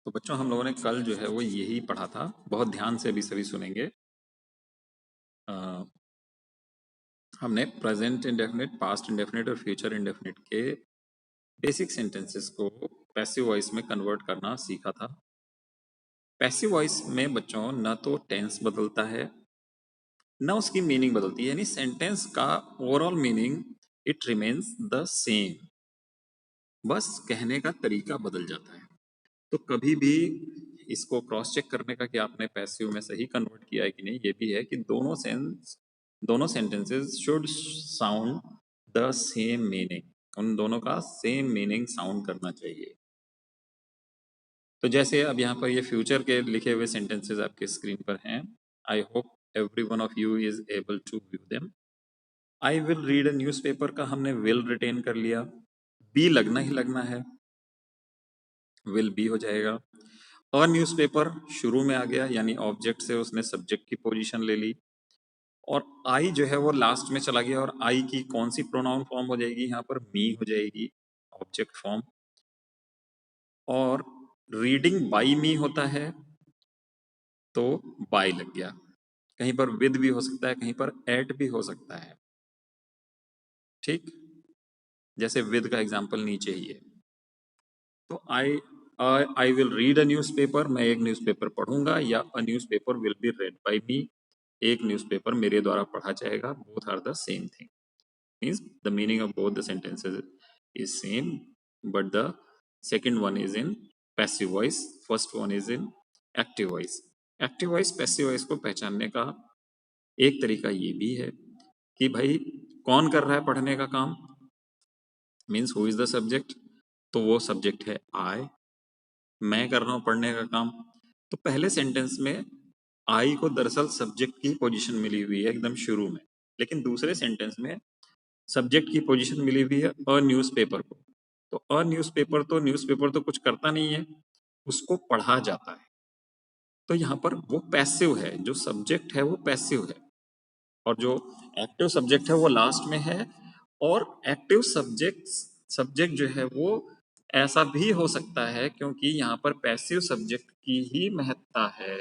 तो बच्चों हम लोगों ने कल जो है वो यही पढ़ा था। बहुत ध्यान से अभी सभी सुनेंगे। हमने प्रेजेंट इंडेफिनिट, पास्ट इंडेफिनिट और फ्यूचर इंडेफिनिट के बेसिक सेंटेंसेस को पैसिव वॉइस में कन्वर्ट करना सीखा था। पैसिव वॉइस में बच्चों न तो टेंस बदलता है न उसकी मीनिंग बदलती है, यानी सेंटेंस का overall meaning it remains the same, बस कहने का तरीका बदल जाता है। तो कभी भी इसको क्रॉस चेक करने का कि आपने पैसिव में सही कन्वर्ट किया है कि नहीं, ये भी है कि दोनों sentences should sound the same meaning, उन दोनों का सेम मीनिंग साउंड करना चाहिए। तो जैसे अब यहाँ पर ये फ्यूचर के लिखे हुए सेंटेंसेस आपके स्क्रीन पर हैं। I hope every one of you is able to view them. I will read a newspaper का हमने विल रिटेन कर लिया, बी लगना ही लगना है, विल बी हो जाएगा। अ न्यूज़पेपर शुरू में आ गया, यानी ऑब्जेक्ट से उसने सब्जेक्ट की पोजीशन ले ली, और आई जो है वो लास्ट में चला गया, और आई की कौन सी प्रोनाउन फॉर्म हो जाएगी, यहाँ पर मी हो जाएगी ऑब्जेक्ट फॉर्म। और रीडिंग बाई मी होता है तो बाय लग गया। कहीं पर विद भी हो सकता है, कहीं पर एट भी हो सकता है। ठीक, जैसे विद का एग्जांपल नीचे ही है। तो I will read a newspaper, मैं एक न्यूज़पेपर पढ़ूंगा, या a newspaper will be read by me, एक न्यूज़पेपर मेरे द्वारा पढ़ा जाएगा। Both are the same thing, means the meaning of both the sentences is same, but the second one is in passive voice, first one is in active voice. Active voice passive voice को पहचानने का एक तरीका ये भी है कि भाई कौन कर रहा है पढ़ने का काम, means who is the subject, तो वो सब्जेक्ट है आई। मैं कर रहा हूँ पढ़ने का काम, तो पहले सेंटेंस में आई को दरअसल सब्जेक्ट की पोजीशन मिली हुई है एकदम शुरू में, लेकिन दूसरे सेंटेंस में सब्जेक्ट की पोजीशन मिली हुई है अ न्यूज़पेपर को। तो अ न्यूज़पेपर तो न्यूज़पेपर तो कुछ करता नहीं है, उसको पढ़ा जाता है। तो यहाँ पर वो पैसिव है, जो सब्जेक्ट है वो पैसिव है, और जो एक्टिव सब्जेक्ट है वो लास्ट में है। और एक्टिव सब्जेक्ट जो है वो ऐसा भी हो सकता है, क्योंकि यहाँ पर पैसिव सब्जेक्ट की ही महत्ता है,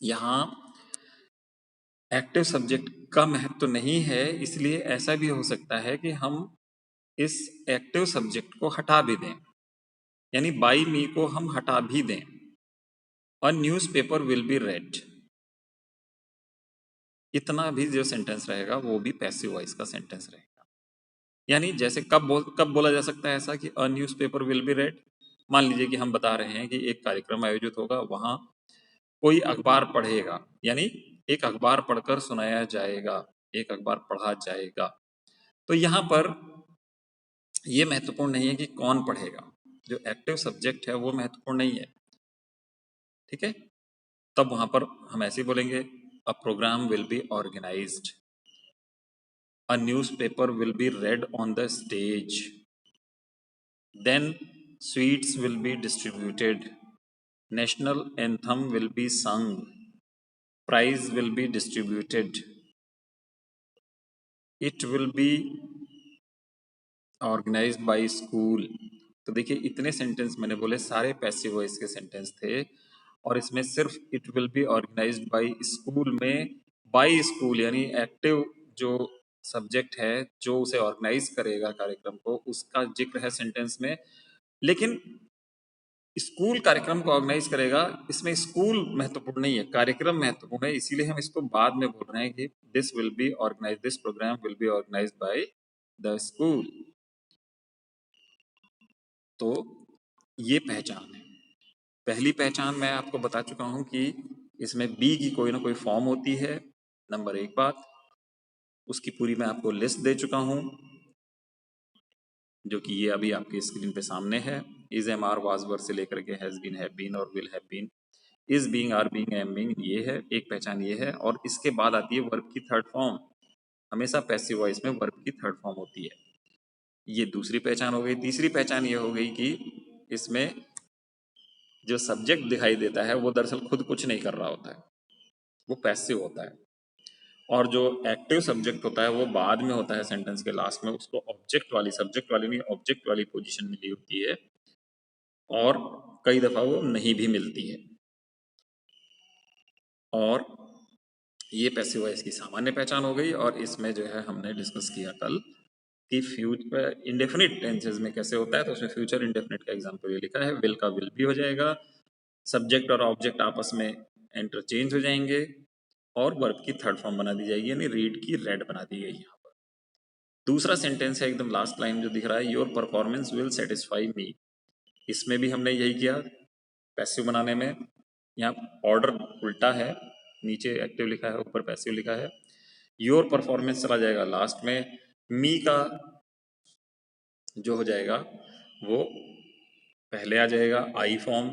यहाँ एक्टिव सब्जेक्ट का महत्व तो नहीं है, इसलिए ऐसा भी हो सकता है कि हम इस एक्टिव सब्जेक्ट को हटा भी दें, यानी बाई मी को हम हटा भी दें। A news paper will be red, इतना भी जो सेंटेंस रहेगा वो भी पैसिव वॉइस का सेंटेंस रहेगा। यानी जैसे कब बोला जा सकता है ऐसा कि a news paper will be red. मान लीजिए कि हम बता रहे हैं कि एक कार्यक्रम आयोजित होगा, वहां कोई अखबार पढ़ेगा, यानी एक अखबार पढ़कर सुनाया जाएगा, एक अखबार पढ़ा जाएगा। तो यहाँ पर ये महत्वपूर्ण नहीं है कि कौन पढ़ेगा, जो एक्टिव सब्जेक्ट है वो महत्वपूर्ण नहीं है। ठीक है, तब वहां पर हम ऐसे ही बोलेंगे a programme will be organised, a newspaper will be read on the stage, then sweets will be distributed, national anthem will be sung, prize will be distributed, it will be organized by school। तो देखिए इतने sentence मैंने बोले, सारे passive voice के sentence थे, और इसमें सिर्फ it will be organised by school में बाय स्कूल, यानी एक्टिव जो सब्जेक्ट है जो उसे ऑर्गेनाइज करेगा कार्यक्रम को, उसका जिक्र है सेंटेंस में। लेकिन स्कूल कार्यक्रम को ऑर्गेनाइज करेगा, इसमें स्कूल महत्वपूर्ण नहीं है, कार्यक्रम महत्वपूर्ण है, इसीलिए हम इसको बाद में बोल रहे हैं कि this will be organise, this programme will be organise by the school. तो ये पहचान है। पहली पहचान मैं आपको बता चुका हूं कि इसमें बी की कोई ना कोई फॉर्म होती है, नंबर एक बात। उसकी पूरी मैं आपको लिस्ट दे चुका हूं, जो कि ये अभी आपके स्क्रीन पे सामने है। Is, am, are, was, were से लेकर के हैज बीन, हैव बीन और will have been, is being, are being, am being, ये है एक पहचान, ये है। और इसके बाद आती है वर्ब की थर्ड फॉर्म। हमेशा पैसिव वॉइस में वर्ब की थर्ड फॉर्म होती है। ये दूसरी पहचान हो गई। तीसरी पहचान ये हो गई कि इसमें जो सब्जेक्ट दिखाई देता है वो दरअसल खुद कुछ नहीं कर रहा होता है, वो पैसिव होता है। और जो एक्टिव सब्जेक्ट होता है वो बाद में होता है सेंटेंस के लास्ट में, उसको ऑब्जेक्ट वाली, सब्जेक्ट वाली नहीं, ऑब्जेक्ट वाली पोजीशन मिली होती है। और कई दफ़ा वो नहीं भी मिलती है। और ये पैसिव वॉइस की सामान्य पहचान हो गई। और इसमें जो है हमने डिस्कस किया कल कि फ्यूचर इंडेफिनिट टेंसेज में कैसे होता है, तो उसमें फ्यूचर इंडेफिनिट का एग्जाम्पल ये लिखा है, विल का विल भी हो जाएगा, सब्जेक्ट और ऑब्जेक्ट आपस में इंटरचेंज हो जाएंगे, और वर्ब की थर्ड फॉर्म बना दी जाएगी, यानी रीड की रेड बना दी गई यहाँ पर। दूसरा सेंटेंस है एकदम लास्ट लाइन जो दिख रहा है, your performance will satisfy me. इसमें भी हमने यही किया पैसिव बनाने में। यहाँ ऑर्डर उल्टा है, नीचे एक्टिव लिखा है, ऊपर पैसिव लिखा है। योर परफॉर्मेंस चला जाएगा लास्ट में, मी का जो हो जाएगा वो पहले आ जाएगा आई फॉर्म,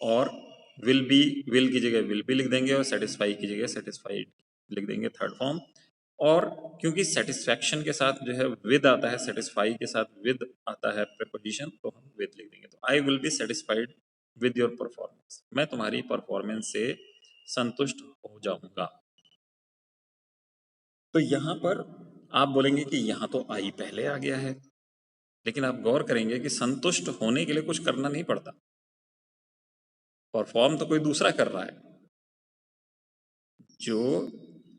और विल की जगह विल भी लिख देंगे, और सेटिस्फाई की जगह सेटिस्फाइड लिख देंगे थर्ड फॉर्म। और क्योंकि सेटिस्फैक्शन के साथ जो है विद आता है, सेटिस्फाई के साथ विद आता है प्रीपोजिशन, तो हम विद लिख देंगे। तो I will be satisfied with your performance, मैं तुम्हारी परफॉर्मेंस से संतुष्ट हो जाऊंगा। तो यहाँ पर आप बोलेंगे कि यहाँ तो आई पहले आ गया है, लेकिन आप गौर करेंगे कि संतुष्ट होने के लिए कुछ करना नहीं पड़ता, परफॉर्म तो कोई दूसरा कर रहा है। जो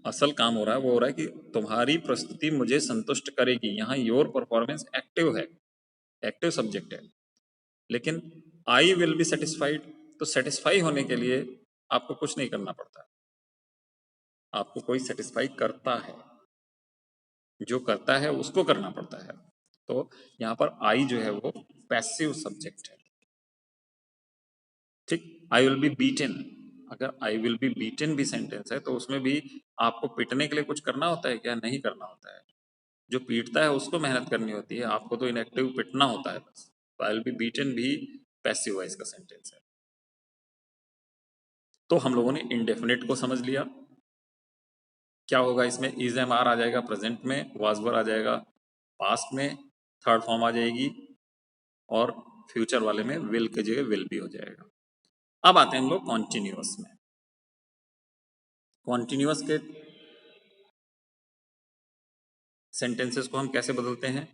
असल काम हो रहा है वो हो रहा है कि तुम्हारी प्रस्तुति मुझे संतुष्ट करेगी। यहाँ योर परफॉर्मेंस एक्टिव है, एक्टिव सब्जेक्ट है, लेकिन आई विल बी सेटिस्फाइड, तो सेटिस्फाई होने के लिए आपको कुछ नहीं करना पड़ता, आपको कोई सेटिस्फाई करता है, जो करता है उसको करना पड़ता है। तो यहाँ पर आई जो है वो पैसिव सब्जेक्ट है। ठीक, आई विल बी बीटेन, अगर आई विल बी बीटेन भी सेंटेंस है तो उसमें भी आपको पिटने के लिए कुछ करना होता है क्या? नहीं करना होता है। जो पीटता है उसको मेहनत करनी होती है, आपको तो इनएक्टिव पिटना होता है बस। तो आई विल बी बीटेन भी पैसिव वॉइस का सेंटेंस है। तो हम लोगों ने इंडेफिनिट को समझ लिया। क्या होगा इसमें? इज एम आर आ जाएगा प्रेजेंट में, वाज वर आ जाएगा पास्ट में, थर्ड फॉर्म आ जाएगी, और फ्यूचर वाले में विल की जगह विल भी हो जाएगा। अब आते हैं हम लोग कॉन्टिन्यूअस में। कॉन्टिन्यूअस के सेंटेंसेस को हम कैसे बदलते हैं?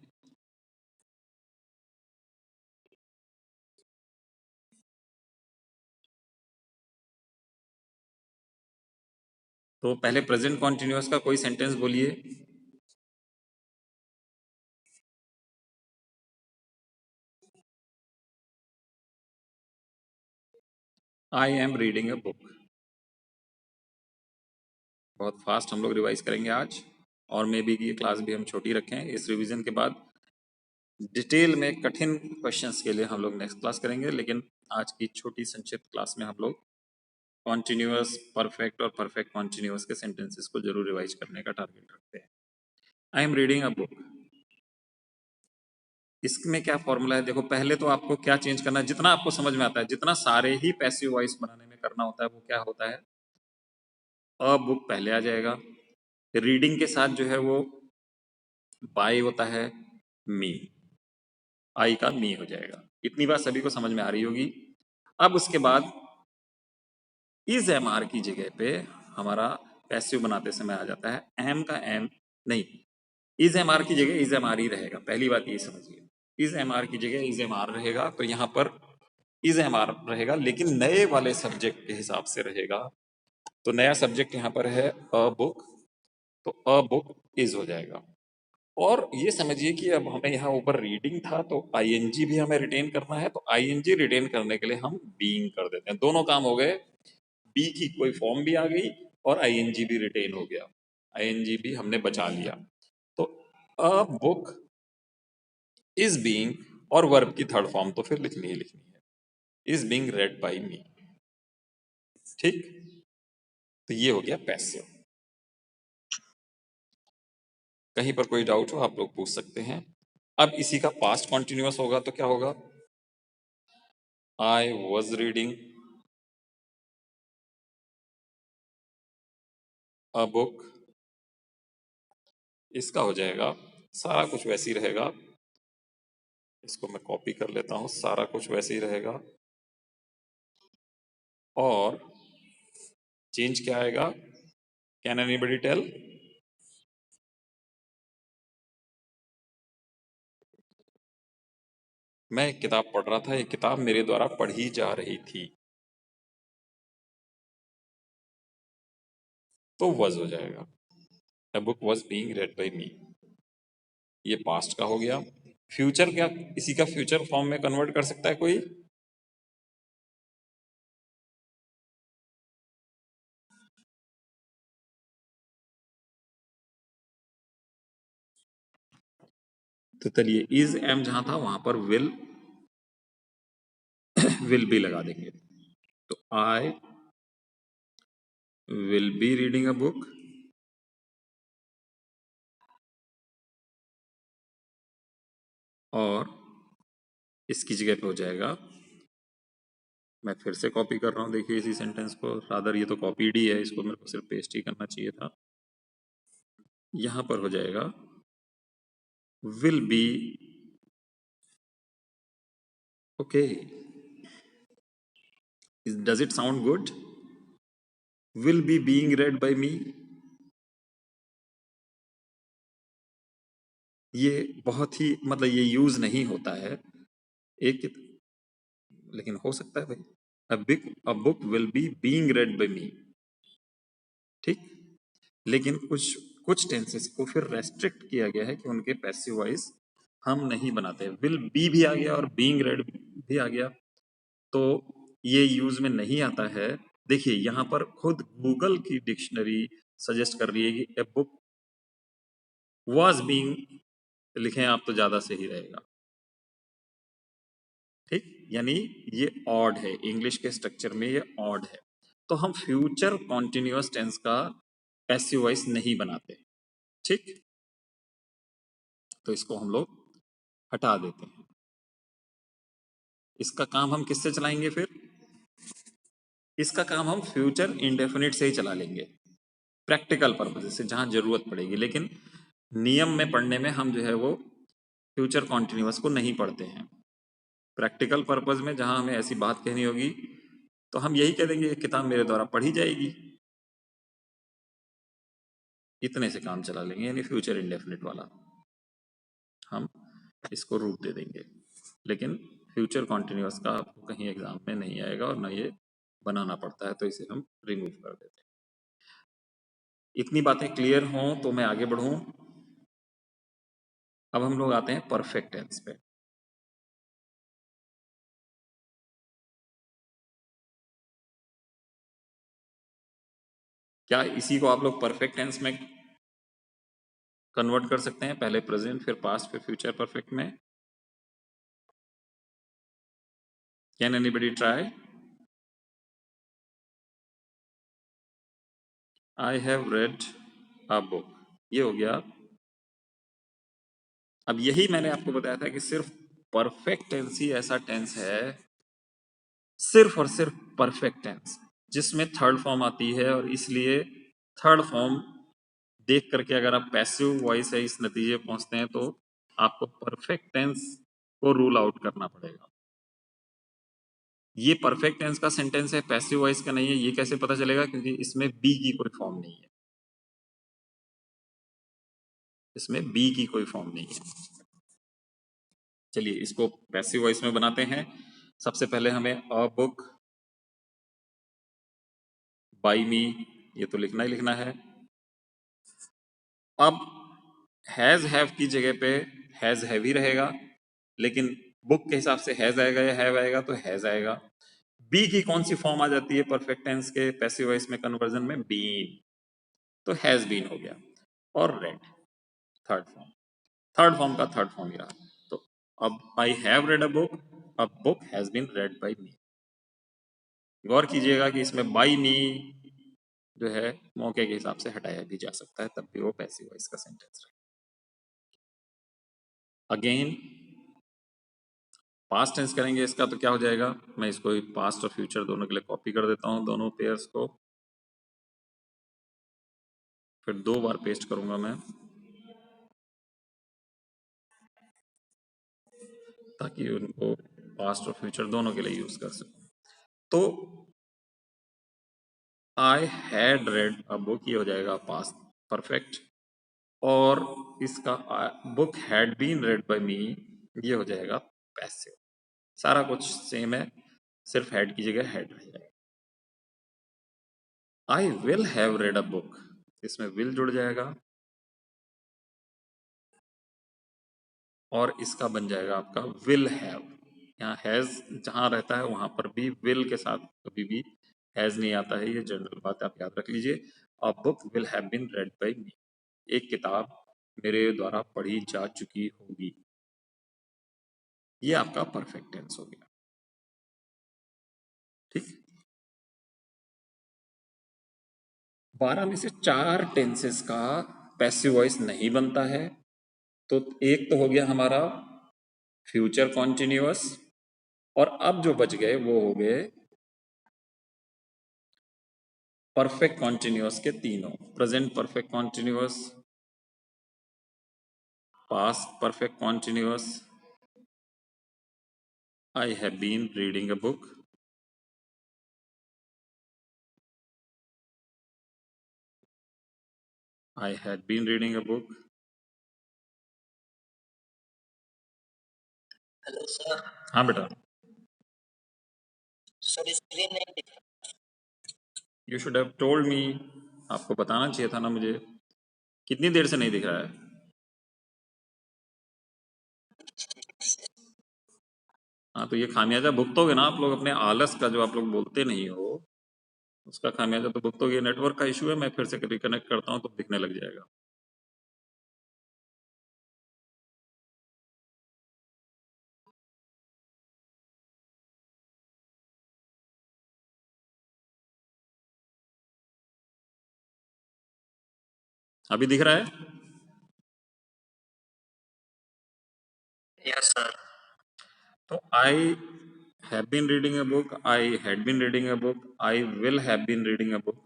तो पहले प्रेजेंट कॉन्टिन्यूअस का कोई सेंटेंस बोलिए। आई एम रीडिंग अ बुक। बहुत फास्ट हम लोग रिवाइज करेंगे आज, और मे बी ये क्लास भी हम छोटी रखें। इस रिवीजन के बाद डिटेल में कठिन क्वेश्चंस के लिए हम लोग नेक्स्ट क्लास करेंगे, लेकिन आज की छोटी संक्षिप्त क्लास में हम लोग कॉन्टिन्यूअस, परफेक्ट और परफेक्ट कॉन्टिन्यूअस के सेंटेंसेस को जरूर रिवाइज करने का टारगेट रखते हैं। आई एम रीडिंग अ बुक, इसमें क्या फॉर्मूला है? देखो, पहले तो आपको क्या चेंज करना है, जितना आपको समझ में आता है, जितना सारे ही पैसिव वॉइस बनाने में करना होता है, वो क्या होता है? अ बुक पहले आ जाएगा, रीडिंग के साथ जो है वो बाय होता है मी, आई का मी हो जाएगा। इतनी बात सभी को समझ में आ रही होगी। अब उसके बाद इज एम आर की जगह पे हमारा पैसिव बनाते समय आ जाता है एम का एम नहीं, इज एम आर की जगह इज एम आर ही रहेगा। पहली बात ये समझिए, इज एम आर की जगह इज एम आर रहेगा, तो यहाँ पर इज एम आर रहेगा, लेकिन नए वाले सब्जेक्ट के हिसाब से रहेगा। तो नया सब्जेक्ट यहाँ पर है अ बुक, तो अ बुक इज हो जाएगा। और ये समझिए कि अब हमें यहाँ ऊपर रीडिंग था, तो आईएनजी भी हमें रिटेन करना है, तो आईएनजी रिटेन करने के लिए हम बीइंग कर देते हैं। दोनों काम हो गए, बी की कोई फॉर्म भी आ गई और आईएनजी भी रिटेन हो गया, आईएनजी भी हमने बचा लिया। तो अ बुक इज बीइंग, और वर्ब की थर्ड फॉर्म तो फिर लिखनी ही लिखनी है, is being read by me. ठीक, तो ये हो गया पैसिव। कहीं पर कोई डाउट हो आप लोग पूछ सकते हैं। अब इसी का पास्ट कॉन्टिन्यूअस होगा तो क्या होगा? I was reading a book, इसका हो जाएगा, सारा कुछ वैसे ही रहेगा। इसको मैं कॉपी कर लेता हूं, सारा कुछ वैसे ही रहेगा, और चेंज क्या आएगा? Can anybody tell? मैं एक किताब पढ़ रहा था, ये किताब मेरे द्वारा पढ़ी जा रही थी, तो वॉज हो जाएगा। A book was being read by me। ये पास्ट का हो गया। फ्यूचर क्या इसी का फ्यूचर फॉर्म में कन्वर्ट कर सकता है कोई? तो चलिए इज एम जहां था वहां पर विल बी लगा देंगे। तो I will be reading a book, और इसकी जगह पे हो जाएगा, मैं फिर से कॉपी कर रहा हूं, देखिए इसी सेंटेंस को, रादर ये तो कॉपीड ही है, इसको मेरे को सिर्फ पेस्ट ही करना चाहिए था। यहां पर हो जाएगा will be, okay, does it sound good? Will be being read by me, ये बहुत ही मतलब ये यूज नहीं होता है एक, लेकिन हो सकता है भाई। A book will be being read by me, ठीक। लेकिन कुछ कुछ टेंसेस को फिर रेस्ट्रिक्ट किया गया है कि उनके पैसिव वॉइस हम नहीं बनाते। विल बी भी आ गया और बीइंग रेड भी आ गया, तो ये यूज में नहीं आता है। देखिए यहाँ पर खुद गूगल की डिक्शनरी सजेस्ट कर रही है कि ए बुक वॉज बीइंग लिखें आप तो ज्यादा सही रहेगा, ठीक। यानी ये ऑड है, इंग्लिश के स्ट्रक्चर में ये ऑड है, तो हम फ्यूचर कॉन्टिन्यूअस टेंस का पैसिव वॉइस नहीं बनाते, ठीक। तो इसको हम लोग हटा देते हैं। इसका काम हम किससे चलाएंगे फिर? इसका काम हम फ्यूचर इंडेफिनिट से ही चला लेंगे, प्रैक्टिकल पर्पज से जहां जरूरत पड़ेगी, लेकिन नियम में पढ़ने में हम जो है वो फ्यूचर कॉन्टिन्यूअस को नहीं पढ़ते हैं। प्रैक्टिकल पर्पज में जहां हमें ऐसी बात कहनी होगी तो हम यही कह देंगे किताब मेरे द्वारा पढ़ी जाएगी, इतने से काम चला लेंगे, यानी फ्यूचर इंडेफिनिट वाला हम इसको रूप दे देंगे। लेकिन फ्यूचर कॉन्टिन्यूअस का आपको कहीं एग्जाम में नहीं आएगा और ना ये बनाना पड़ता है, तो इसे हम रिमूव कर देते हैं। इतनी बातें क्लियर हों तो मैं आगे बढ़ूं। अब हम लोग आते हैं परफेक्ट टेंस पे। क्या इसी को आप लोग परफेक्ट टेंस में कन्वर्ट कर सकते हैं, पहले प्रेजेंट फिर पास्ट फिर फ्यूचर परफेक्ट में? Can anybody try? I have read a book, ये हो गया। अब यही मैंने आपको बताया था कि सिर्फ परफेक्ट टेंस ही ऐसा टेंस है, सिर्फ और सिर्फ परफेक्ट टेंस, जिसमें थर्ड फॉर्म आती है, और इसलिए थर्ड फॉर्म देख करके अगर आप पैसिव वॉइस है इस नतीजे पे पहुंचते हैं तो आपको परफेक्ट टेंस को रूल आउट करना पड़ेगा। ये परफेक्ट टेंस का सेंटेंस है, पैसिव वॉइस का नहीं है, ये कैसे पता चलेगा? क्योंकि इसमें बी की कोई फॉर्म नहीं है, इसमें बी की कोई फॉर्म नहीं है। चलिए इसको पैसिव वॉइस में बनाते हैं। सबसे पहले हमें अ बुक बाई मी, ये तो लिखना ही लिखना है। अब हैज हैव की जगह पे हैज हैव ही रहेगा, लेकिन बुक के हिसाब से हैज आएगा या हैव आएगा? तो हैज आएगा। बी की कौन सी फॉर्म आ जाती है परफेक्ट टेंस के पैसिव वॉइस में कन्वर्जन में? बीन, तो हैज बीन हो गया। और read third form, third form का थर्ड फॉर्म ही रहा। तो अब I have read a book, अब book has been read by me. गौर कीजिएगा कि इसमें बाई मी जो है मौके के हिसाब से हटाया भी जा सकता है, तब भी वो पैसिव वॉइस का सेंटेंस रहे। अगेन पास्ट टेंस करेंगे इसका, तो क्या हो जाएगा? मैं इसको पास्ट और फ्यूचर दोनों के लिए कॉपी कर देता हूं, दोनों पेयर्स को, फिर दो बार पेस्ट करूंगा मैं, ताकि उनको पास्ट और फ्यूचर दोनों के लिए यूज कर सकूं। तो I had read a book, ये हो जाएगा पास्ट परफेक्ट, और इसका book had been read by me, ये हो जाएगा पैसिव। सारा कुछ सेम है, सिर्फ हैड की जगह हैड रह जाएगा। आई will have read a book, इसमें विल जुड़ जाएगा और इसका बन जाएगा आपका विल हैव। यहाँ हैज जहां रहता है वहां पर भी विल के साथ कभी भी हैज नहीं आता है, ये जनरल बात आप याद रख लीजिए। A book will have been read by me, एक किताब मेरे द्वारा पढ़ी जा चुकी होगी। ये आपका परफेक्ट टेंस हो गया। ठीक, 12 में से 4 टेंसेस का पैसिव वॉइस नहीं बनता है। तो एक तो हो गया हमारा फ्यूचर कॉन्टिन्यूअस, और अब जो बच गए वो हो गए परफेक्ट कॉन्टिन्यूअस के तीनों। Present perfect continuous, past perfect continuous, I have been reading a book, I had been reading a book. Hello sir. हाँ बेटा, सर स्क्रीन नहीं दिख you should have told me, आपको बताना चाहिए था ना मुझे। कितनी देर से नहीं दिख रहा है? हाँ, तो ये खामियाजा भुगतोगे ना आप लोग, अपने आलस का जो आप लोग बोलते नहीं हो उसका खामियाजा तो भुगतोगे। नेटवर्क का इशू है, मैं फिर से रिकनेक्ट करता हूँ तो दिखने लग जाएगा। अभी दिख रहा है? Yes sir. तो I have been reading a book, I had been reading a book, I will have been reading a book.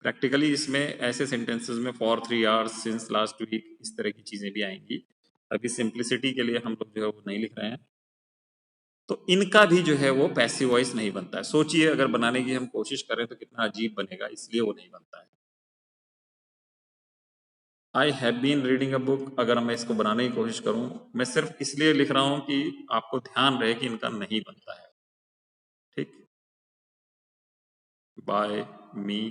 Practically इसमें ऐसे सेंटेंसेस में for 3 hours, since last week, इस तरह की चीजें भी आएंगी। अभी सिंप्लिसिटी के लिए हम लोग जो है वो नहीं लिख रहे हैं, तो इनका भी जो है वो पैसिव वॉइस नहीं बनता है। सोचिए अगर बनाने की हम कोशिश करें तो कितना अजीब बनेगा, इसलिए वो नहीं बनता है। I have been reading a book, अगर मैं इसको बनाने की कोशिश करूं, मैं सिर्फ इसलिए लिख रहा हूं कि आपको ध्यान रहे कि इनका नहीं बनता है। ठीक, बाय मी,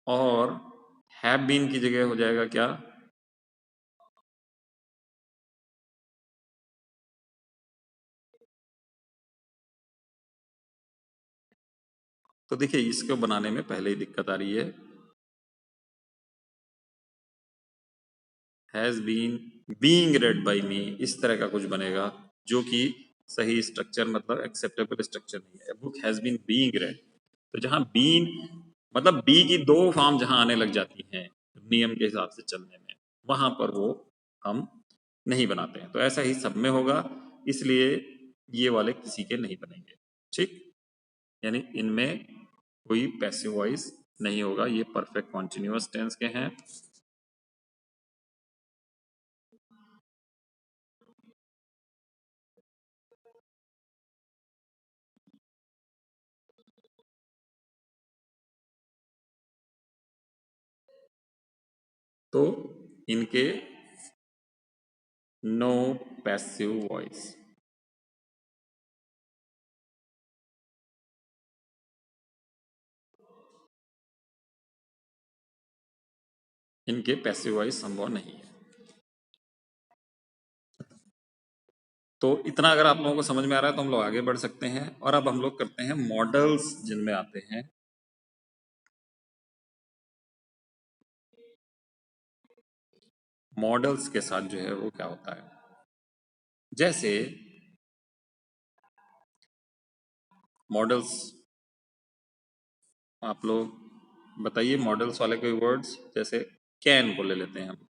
और हैव बीन की जगह हो जाएगा क्या? तो देखिए इसको बनाने में पहले ही दिक्कत आ रही है। Has been being read by me, इस तरह का कुछ बनेगा जो कि सही स्ट्रक्चर, मतलब एक्सेप्टेबल स्ट्रक्चर नहीं है। Book has been being read, तो जहां बीन मतलब बी की 2 फॉर्म जहां आने लग जाती हैं नियम के हिसाब से चलने में, वहां पर वो हम नहीं बनाते हैं। तो ऐसा ही सब में होगा, इसलिए ये वाले किसी के नहीं बनेंगे। ठीक, यानी इनमें कोई पैसिव वॉइस नहीं होगा, ये परफेक्ट कॉन्टिन्यूअस टेंस के हैं। तो इनके नो पैसिव वॉइस। इनके पैसिव वॉइस संभव नहीं है। तो इतना अगर आप लोगों को समझ में आ रहा है तो हम लोग आगे बढ़ सकते हैं, और अब हम लोग करते हैं मॉडल्स जिनमें आते हैं। मॉडल्स के साथ जो है वो क्या होता है, जैसे मॉडल्स, आप लोग बताइए मॉडल्स वाले कोई वर्ड्स, जैसे कैन को ले लेते हैं हम।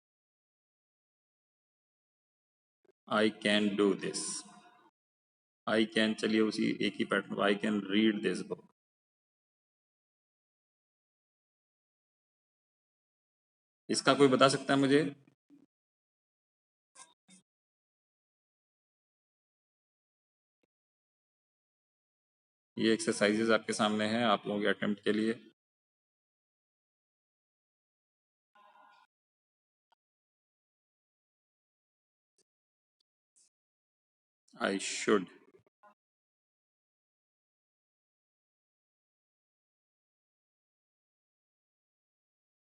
I can do this, I can, चलिए उसी एक ही pattern, I can read this book. इसका कोई बता सकता है मुझे? ये एक्सरसाइजेज आपके सामने हैं आप लोगों के अटेम्प्ट के लिए। आई शुड,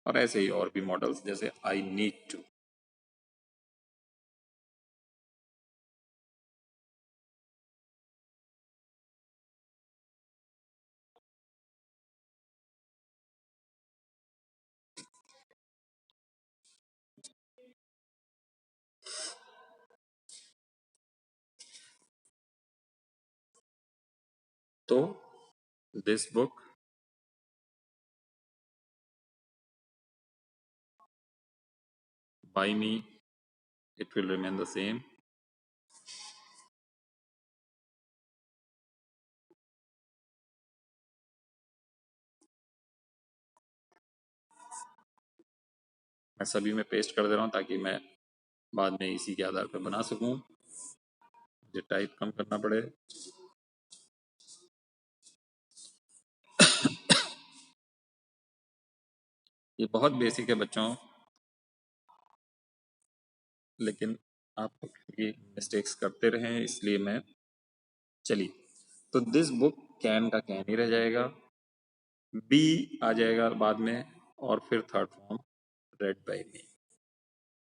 और ऐसे ही और भी मॉडल्स जैसे आई नीड टू। तो this book, by me, it will remain the same. मैं सभी में पेस्ट कर दे रहा हूँ ताकि मैं बाद में इसी के आधार पर बना सकूं, मुझे टाइप कम करना पड़े। ये बहुत बेसिक है बच्चों, लेकिन आप ये मिस्टेक्स करते रहे इसलिए मैं, चलिए, तो दिस बुक कैन का कैन ही रह जाएगा, बी आ जाएगा बाद में, और फिर third form read by me.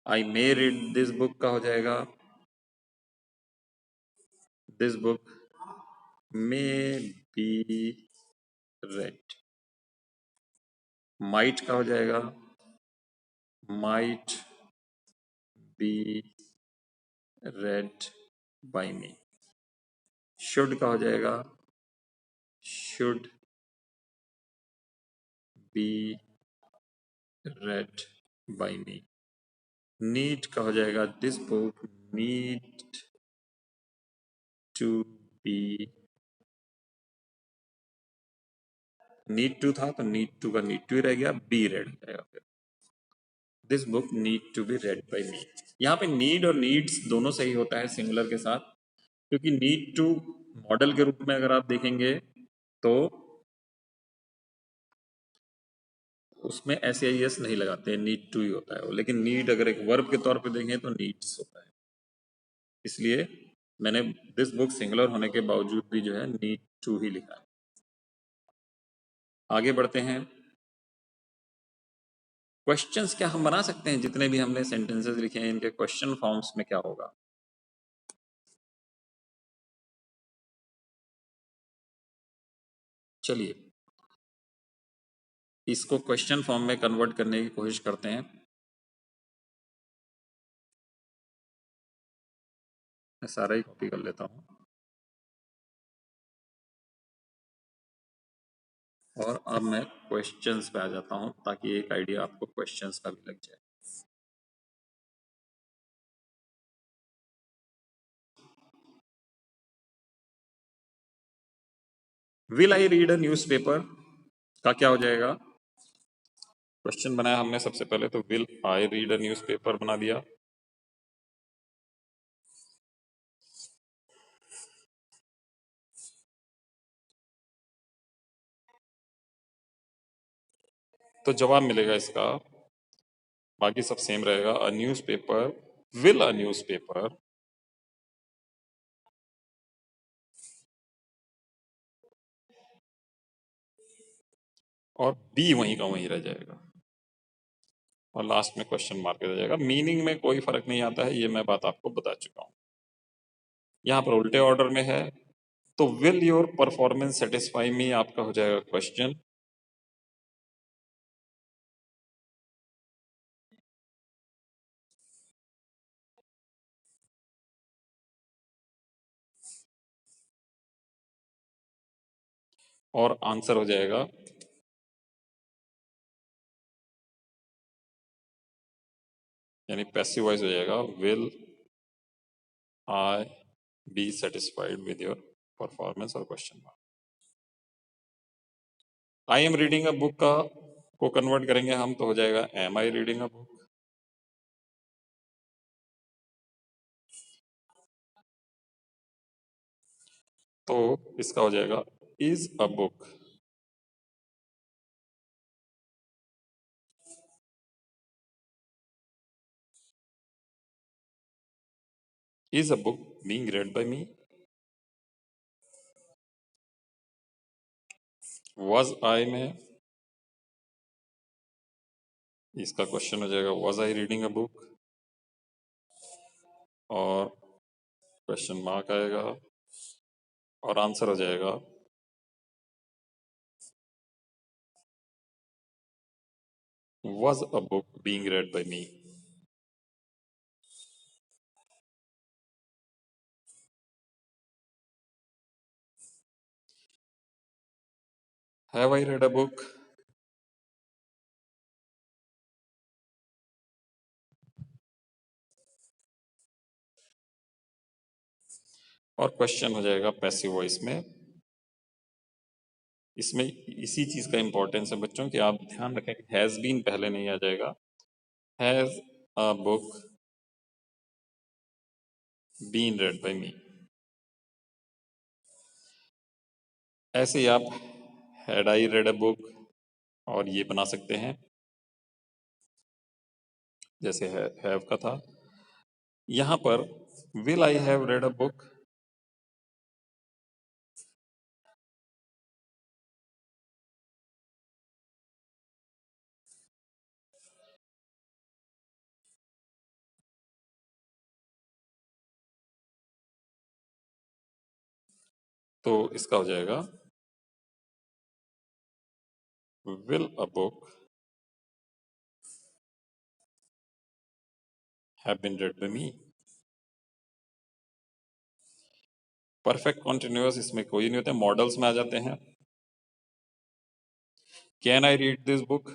I may read this book का हो जाएगा this book may be read. Might का हो जाएगा might be read by me. Should का हो जाएगा should be read by me. Need का हो जाएगा this book need to be, need to था तो नीड टू का नीड टू ही रह गया, बी रेड हो जाएगा फिर। This book need to be read by me. यहाँ पे नीड और नीड्स दोनों सही होता है सिंगुलर के साथ, क्योंकि नीड टू मॉडल के रूप में अगर आप देखेंगे तो उसमें ऐसे आई एस नहीं लगाते, नीड टू ही होता है वो, लेकिन नीड अगर एक वर्ब के तौर पे देखें तो नीड्स होता है। इसलिए मैंने दिस बुक सिंगुलर होने के बावजूद भी जो है नीड टू ही लिखा है। आगे बढ़ते हैं। क्वेश्चंस क्या हम बना सकते हैं? जितने भी हमने सेंटेंसेस लिखे हैं इनके क्वेश्चन फॉर्म्स में क्या होगा? चलिए इसको क्वेश्चन फॉर्म में कन्वर्ट करने की कोशिश करते हैं। मैं सारा ही कॉपी कर लेता हूँ और अब मैं क्वेश्चंस पे आ जाता हूँ ताकि एक आइडिया आपको क्वेश्चंस का भी लग जाए। Will I read a newspaper का क्या हो जाएगा? क्वेश्चन बनाया हमने सबसे पहले, तो will I read a newspaper बना दिया। तो जवाब मिलेगा इसका, बाकी सब सेम रहेगा, अ न्यूज़पेपर, विल अ न्यूज़पेपर, और बी वहीं का वहीं रह जाएगा और लास्ट में क्वेश्चन मार्क रह जाएगा। मीनिंग में कोई फर्क नहीं आता है, ये मैं बात आपको बता चुका हूँ। यहाँ पर उल्टे ऑर्डर में है, तो will your performance satisfy me आपका हो जाएगा क्वेश्चन, और आंसर हो जाएगा यानी पैसिव वॉइस हो जाएगा, will I be satisfied with your performance और question mark. I am reading a book का को कन्वर्ट करेंगे हम तो हो जाएगा am I reading a book. तो इसका हो जाएगा is a book, is a book being read by me, was I में इसका क्वेश्चन हो जाएगा was I reading a book, और क्वेश्चन मार्क आएगा और आंसर हो जाएगा was a book being read by me. Have I read a book? और क्वेश्चन हो जाएगा पैसिव वॉइस में। इसमें इसी चीज का इंपॉर्टेंस है बच्चों कि आप ध्यान रखें कि हैज बीन पहले नहीं आ जाएगा। Has a book been read by me. ऐसे ही आप had I read a book और ये बना सकते हैं जैसे हैव का था। यहां पर will I have read a book, तो इसका हो जाएगा will a book have been read by me. Perfect continuous इसमें कोई नहीं होता, मॉडल्स में आ जाते हैं। Can I read this book,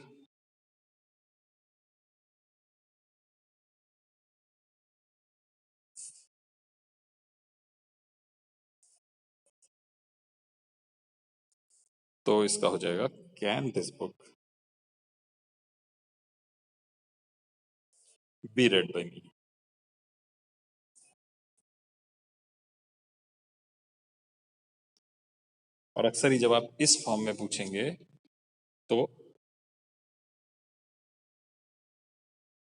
तो इसका हो जाएगा can this book be read by me. और अक्सर ही जब आप इस फॉर्म में पूछेंगे तो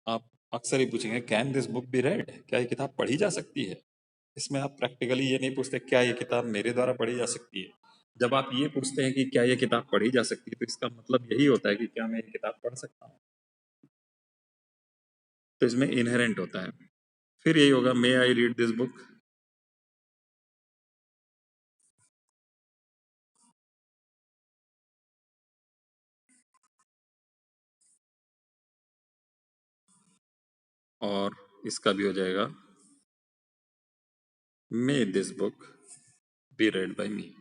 आप अक्सर ही पूछेंगे can this book be read, क्या ये किताब पढ़ी जा सकती है। इसमें आप प्रैक्टिकली ये नहीं पूछते क्या ये किताब मेरे द्वारा पढ़ी जा सकती है। जब आप ये पूछते हैं कि क्या ये किताब पढ़ी जा सकती है तो इसका मतलब यही होता है कि क्या मैं ये किताब पढ़ सकता हूँ। तो इसमें इनहेरेंट होता है। फिर यही होगा may I read this book, और इसका भी हो जाएगा may this book be read by me.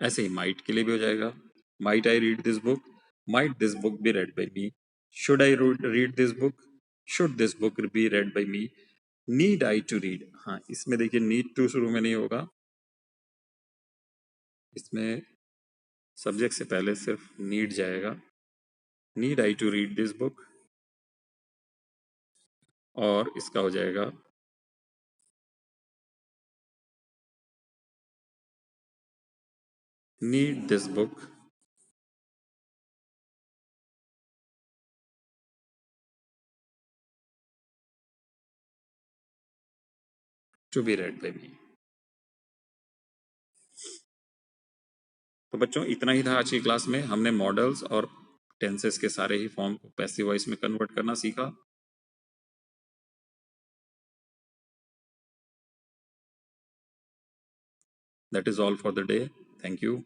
ऐसे ही माइट के लिए भी हो जाएगा might I read this book, might this book be read by me, should I read this book, should this book be read by me, need I to read. हाँ, इसमें देखिए नीड टू शुरू में नहीं होगा, इसमें सब्जेक्ट से पहले सिर्फ नीड जाएगा। Need I to read this book, और इसका हो जाएगा need this book to be read by me. तो बच्चों इतना ही था आज की क्लास में। हमने मॉडल्स और टेंसेस के सारे ही फॉर्म को पैसिव वॉइस में कन्वर्ट करना सीखा। That is all for the day. Thank you.